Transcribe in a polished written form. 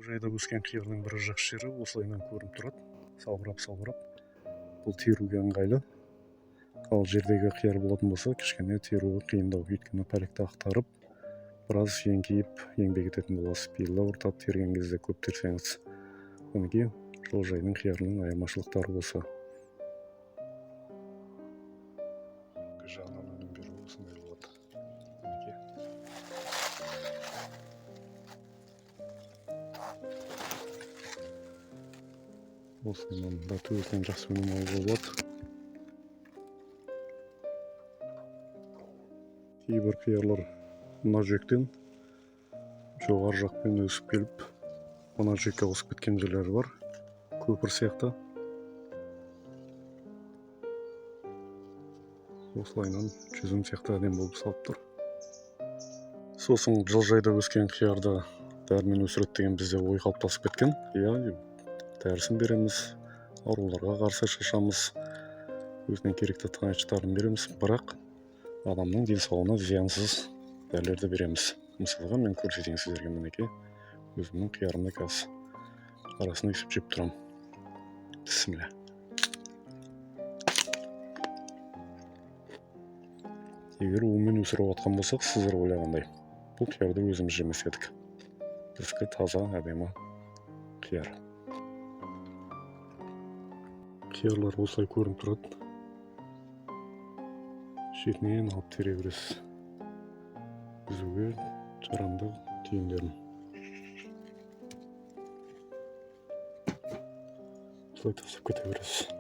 Жайда өскен қиярдың бір жақсы жері осылайынан көрініп тұрады. Салбырап. Бұл теруге ыңғайлы. Ал жердегі қияр болатын болса, кішкене теруі қиындау. Өйткені пәлекті ақтарып, біраз еңкейіп еңбек ететін боласыз. Биылда ортап терген кезде көп терсеңіз. Мінекей жылыжайдың қиярының айырмашылықтары осы. Жағынан өнім беру осындай болады. Осының да төбесінен жақсы өнім алуға болады. Кейбір қиярлар мына жүйектен жоғары жақпен өсіп келіп, мына жүйекке ауысып кеткен жерлері бар. Көпір сияқты. Осылайынан жүзім сияқты әдем болып салып тұр. Сосын жылыжайда өскен қиярды дәрімен өсіреді деген бізде ой қалыптасып кеткен. Дәрісін береміз, ауруларға қарсы шашамыз, өзіне керекті тыңайтқыштарын береміз, бірақ адамның денсаулығына зиянсыз дәрілерді береміз. Мысалға мен көрсетейін сіздерге, мінекей өзімнің қиярымды қазір арасын үйсіп жеп тұрам. Бісміллә. Егер умен өсіріп жатқан болсақ, сіздер ойлағандай, бұл қиярды өзіміз жемес едік. Біздікі таза, әдемі қияр. Қиярлар осылай көрініп тұрады. Шетінен алып тере бересіз. Үзуге жарамды түйіндерін. Осылай тастап кете бересіз.